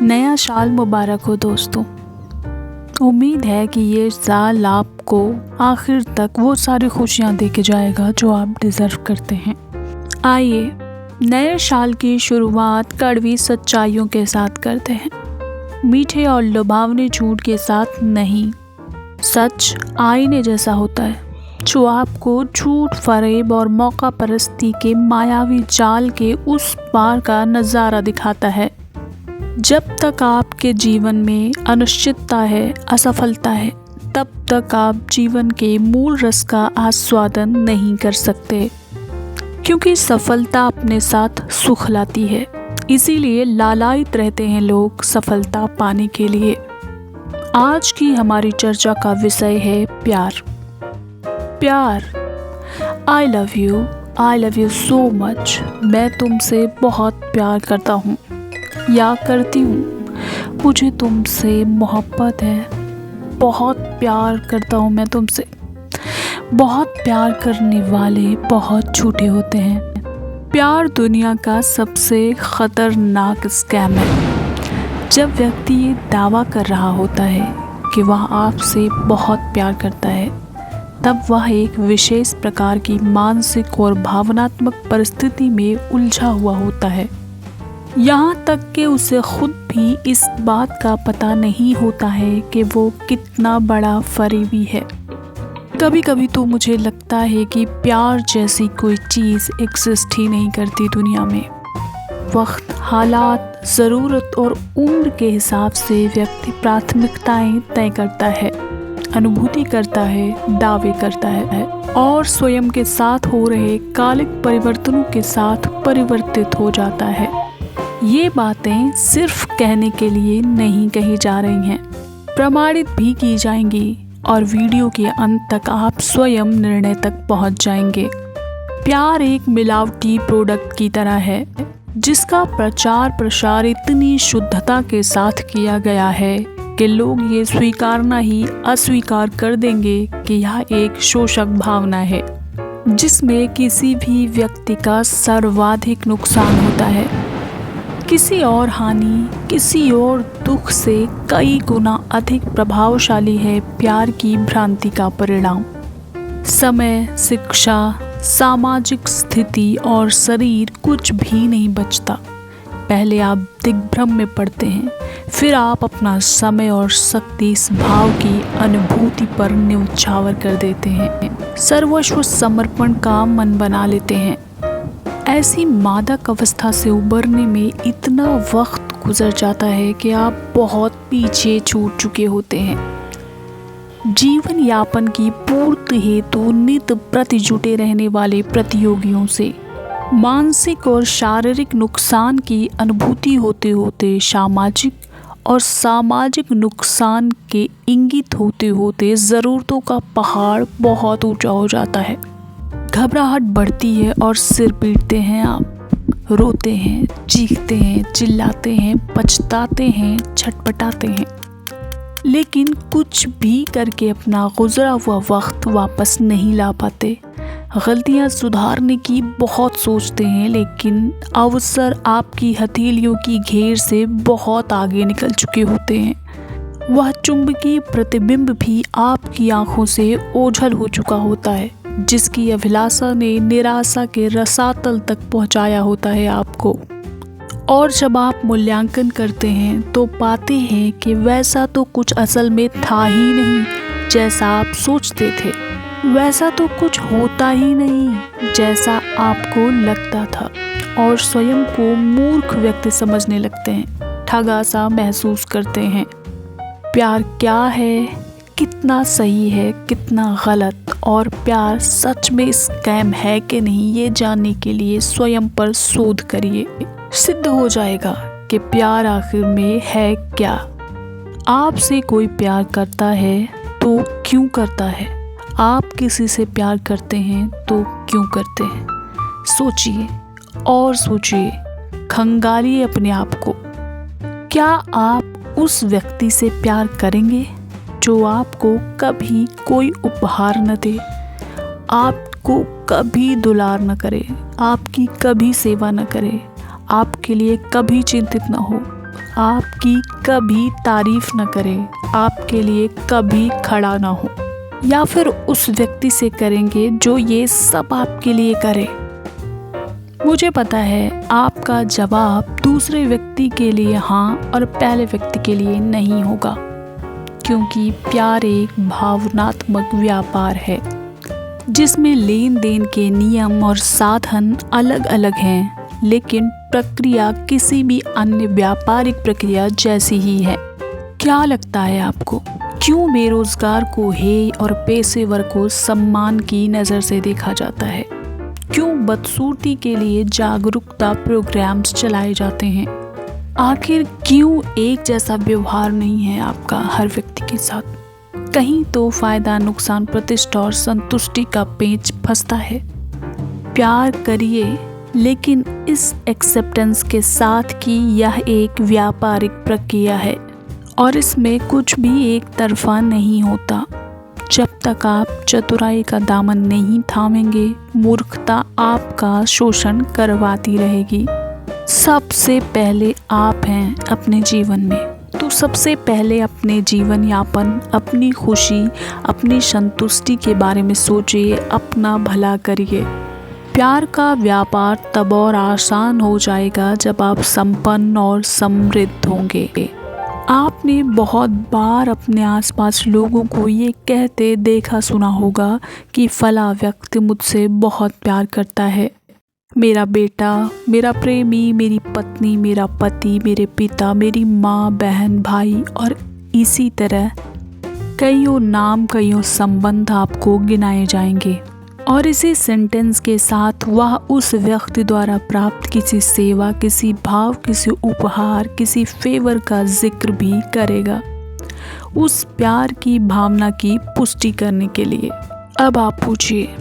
नया साल मुबारक हो दोस्तों। उम्मीद है कि ये साल आपको आखिर तक वो सारी खुशियाँ दे के जाएगा जो आप डिज़र्व करते हैं। आइए नए साल की शुरुआत कड़वी सच्चाइयों के साथ करते हैं, मीठे और लुभावने झूठ के साथ नहीं। सच आईने जैसा होता है जो आपको झूठ, फरेब और मौका परस्ती के मायावी जाल के उस पार का नज़ारा दिखाता है। जब तक आपके जीवन में अनिश्चितता है, असफलता है, तब तक आप जीवन के मूल रस का आस्वादन नहीं कर सकते, क्योंकि सफलता अपने साथ सुख लाती है। इसीलिए लालायित रहते हैं लोग सफलता पाने के लिए। आज की हमारी चर्चा का विषय है प्यार। प्यार। I love you so much. मैं तुमसे बहुत प्यार करता हूँ या करती हूँ। मुझे तुमसे मोहब्बत है। बहुत प्यार करता हूँ मैं तुमसे। बहुत प्यार करने वाले बहुत झूठे होते हैं। प्यार दुनिया का सबसे खतरनाक स्कैम है। जब व्यक्ति ये दावा कर रहा होता है कि वह आपसे बहुत प्यार करता है, तब वह एक विशेष प्रकार की मानसिक और भावनात्मक परिस्थिति में उलझा हुआ होता है। यहाँ तक कि उसे खुद भी इस बात का पता नहीं होता है कि वो कितना बड़ा फरेबी है। कभी कभी तो मुझे लगता है कि प्यार जैसी कोई चीज़ एग्जिस्ट ही नहीं करती दुनिया में। वक्त, हालात, ज़रूरत और उम्र के हिसाब से व्यक्ति प्राथमिकताएं तय करता है, अनुभूति करता है, दावे करता है और स्वयं के साथ हो रहे कालिक परिवर्तनों के साथ परिवर्तित हो जाता है। ये बातें सिर्फ कहने के लिए नहीं कही जा रही हैं, प्रमाणित भी की जाएंगी और वीडियो के अंत तक आप स्वयं निर्णय तक पहुंच जाएंगे। प्यार एक मिलावटी प्रोडक्ट की तरह है जिसका प्रचार प्रसार इतनी शुद्धता के साथ किया गया है कि लोग ये स्वीकारना ही अस्वीकार कर देंगे कि यह एक शोषक भावना है जिसमें किसी भी व्यक्ति का सर्वाधिक नुकसान होता है। किसी और हानि, किसी और दुख से कई गुना अधिक प्रभावशाली है प्यार की भ्रांति का परिणाम। समय, शिक्षा, सामाजिक स्थिति और शरीर कुछ भी नहीं बचता। पहले आप दिग्भ्रम में पड़ते हैं, फिर आप अपना समय और शक्ति इस भाव की अनुभूति पर न्यौछावर कर देते हैं, सर्वस्व समर्पण का मन बना लेते हैं। ऐसी मादक अवस्था से उबरने में इतना वक्त गुजर जाता है कि आप बहुत पीछे छूट चुके होते हैं। जीवन यापन की पूर्ति हेतु नित प्रति जुटे रहने वाले प्रतियोगियों से मानसिक और शारीरिक नुकसान की अनुभूति होते होते सामाजिक नुकसान के इंगित होते होते ज़रूरतों का पहाड़ बहुत ऊंचा हो जाता है। घबराहट बढ़ती है और सिर पीटते हैं आप, रोते हैं, चीखते हैं, चिल्लाते हैं, पछताते हैं, छटपटाते हैं, लेकिन कुछ भी करके अपना गुजरा हुआ वक्त वापस नहीं ला पाते। गलतियां सुधारने की बहुत सोचते हैं, लेकिन अवसर आपकी हथेलियों की घेर से बहुत आगे निकल चुके होते हैं। वह चुंबकीय प्रतिबिंब भी आपकी आंखों से ओझल हो चुका होता है जिसकी अभिलाषा ने निराशा के रसातल तक पहुंचाया होता है आपको। और जब आप मूल्यांकन करते हैं तो पाते हैं कि वैसा तो कुछ असल में था ही नहीं जैसा आप सोचते थे, वैसा तो कुछ होता ही नहीं जैसा आपको लगता था, और स्वयं को मूर्ख व्यक्ति समझने लगते हैं, ठगा सा महसूस करते हैं। प्यार क्या है, कितना सही है, कितना गलत, और प्यार सच में स्कैम है कि नहीं, ये जानने के लिए स्वयं पर शोध करिए। सिद्ध हो जाएगा कि प्यार आखिर में है क्या। आपसे कोई प्यार करता है तो क्यों करता है? आप किसी से प्यार करते हैं तो क्यों करते हैं? सोचिए और सोचिए, खंगालिए अपने आप को। क्या आप उस व्यक्ति से प्यार करेंगे जो आपको कभी कोई उपहार न दे, आपको कभी दुलार न करे, आपकी कभी सेवा न करे, आपके लिए कभी चिंतित न हो, आपकी कभी तारीफ न करे, आपके लिए कभी खड़ा ना हो, या फिर उस व्यक्ति से करेंगे जो ये सब आपके लिए करे। मुझे पता है आपका जवाब दूसरे व्यक्ति के लिए हाँ और पहले व्यक्ति के लिए नहीं होगा, क्योंकि प्यार एक भावनात्मक व्यापार है जिसमें लेन देन के नियम और साधन अलग अलग हैं, लेकिन प्रक्रिया किसी भी अन्य व्यापारिक प्रक्रिया जैसी ही है। क्या लगता है आपको, क्यों बेरोजगार को हेय और पेशेवर को सम्मान की नज़र से देखा जाता है? क्यों बदसूरती के लिए जागरूकता प्रोग्राम्स चलाए जाते हैं? आखिर क्यों एक जैसा व्यवहार नहीं है आपका हर व्यक्ति के साथ? कहीं तो फायदा नुकसान, प्रतिष्ठा और संतुष्टि का पेंच फंसता है। प्यार करिए, लेकिन इस एक्सेप्टेंस के साथ कि यह एक व्यापारिक प्रक्रिया है और इसमें कुछ भी एक तरफा नहीं होता। जब तक आप चतुराई का दामन नहीं थामेंगे, मूर्खता आपका शोषण करवाती रहेगी। सबसे पहले आप हैं अपने जीवन में, तो सबसे पहले अपने जीवन यापन, अपनी खुशी, अपनी संतुष्टि के बारे में सोचिए, अपना भला करिए। प्यार का व्यापार तब और आसान हो जाएगा जब आप संपन्न और समृद्ध होंगे। आपने बहुत बार अपने आसपास लोगों को ये कहते देखा सुना होगा कि फला व्यक्ति मुझसे बहुत प्यार करता है। मेरा बेटा, मेरा प्रेमी, मेरी पत्नी, मेरा पति, मेरे पिता, मेरी माँ, बहन, भाई और इसी तरह कईयों नाम, कईयों संबंध आपको गिनाए जाएंगे। और इसी सेंटेंस के साथ वह उस व्यक्ति द्वारा प्राप्त किसी सेवा, किसी भाव, किसी उपहार, किसी फेवर का जिक्र भी करेगा, उस प्यार की भावना की पुष्टि करने के लिए। अब आप पूछिए,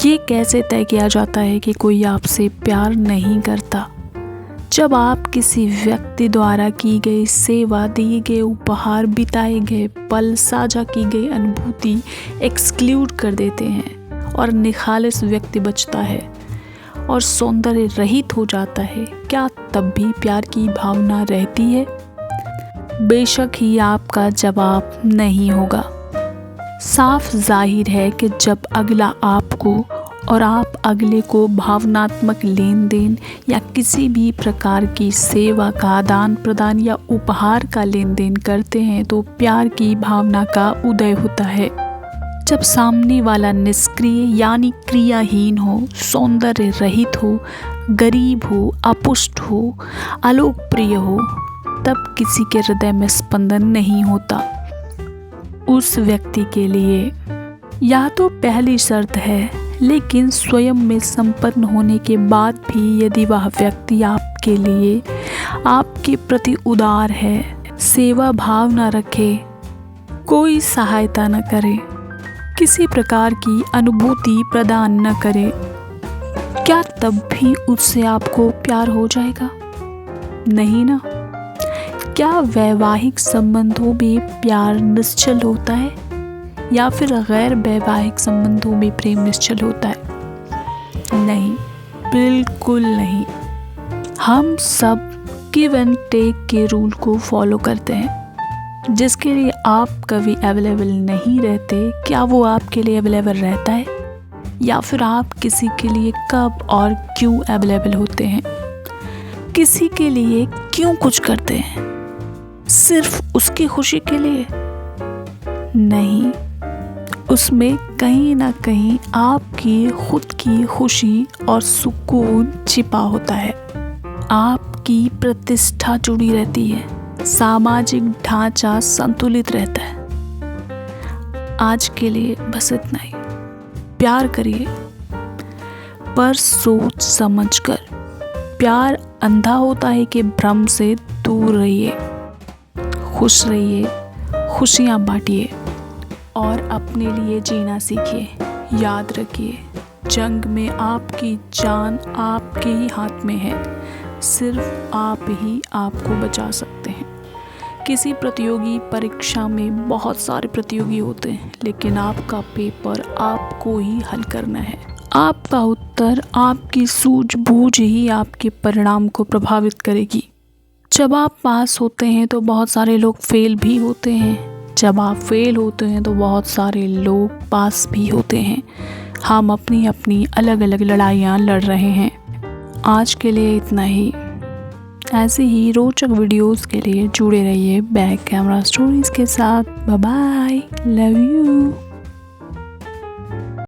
ये कैसे तय किया जाता है कि कोई आपसे प्यार नहीं करता? जब आप किसी व्यक्ति द्वारा की गई सेवा, दिए गए उपहार, बिताए गए पल, साझा की गई अनुभूति एक्सक्लूड कर देते हैं और निखालिस व्यक्ति बचता है और सौंदर्य रहित हो जाता है, क्या तब भी प्यार की भावना रहती है? बेशक ही आपका जवाब नहीं होगा। साफ जाहिर है कि जब अगला आपको और आप अगले को भावनात्मक लेन देन या किसी भी प्रकार की सेवा का आदान प्रदान या उपहार का लेन देन करते हैं, तो प्यार की भावना का उदय होता है। जब सामने वाला निष्क्रिय यानी क्रियाहीन हो, सौंदर्य रहित हो, गरीब हो, अपुष्ट हो, अलोकप्रिय हो, तब किसी के हृदय में स्पंदन नहीं होता। उस व्यक्ति के लिए या तो पहली शर्त है, लेकिन स्वयं में संपन्न होने के बाद भी यदि वह व्यक्ति आपके लिए, आपके प्रति उदार है, सेवा भाव न रखे, कोई सहायता न करे, किसी प्रकार की अनुभूति प्रदान न करे, क्या तब भी उससे आपको प्यार हो जाएगा? नहीं ना। क्या वैवाहिक संबंधों में प्यार निश्चल होता है या फिर गैर वैवाहिक संबंधों में प्रेम निश्चल होता है? नहीं, बिल्कुल नहीं। हम सब गिव एंड टेक के रूल को फॉलो करते हैं। जिसके लिए आप कभी अवेलेबल नहीं रहते, क्या वो आपके लिए अवेलेबल रहता है? या फिर आप किसी के लिए कब और क्यों अवेलेबल होते हैं? किसी के लिए क्यों कुछ करते हैं? सिर्फ उसकी खुशी के लिए? नहीं, उसमें कहीं ना कहीं आपकी खुद की खुशी और सुकून छिपा होता है। आपकी प्रतिष्ठा जुड़ी रहती है, सामाजिक ढांचा संतुलित रहता है। आज के लिए बस इतना ही। प्यार करिए, पर सोच समझकर। प्यार अंधा होता है कि भ्रम से दूर रहिए। खुश रहिए, खुशियाँ बांटिए और अपने लिए जीना सीखिए। याद रखिए, जंग में आपकी जान आपके ही हाथ में है। सिर्फ आप ही आपको बचा सकते हैं। किसी प्रतियोगी परीक्षा में बहुत सारे प्रतियोगी होते हैं, लेकिन आपका पेपर आपको ही हल करना है। आपका उत्तर, आपकी सूझबूझ ही आपके परिणाम को प्रभावित करेगी। जब आप पास होते हैं तो बहुत सारे लोग फेल भी होते हैं, जब आप फेल होते हैं तो बहुत सारे लोग पास भी होते हैं। हम अपनी अपनी अलग अलग लड़ाइयाँ लड़ रहे हैं। आज के लिए इतना ही। ऐसे ही रोचक वीडियोस के लिए जुड़े रहिए बैक कैमरा स्टोरीज़ के साथ। Bye bye, love you.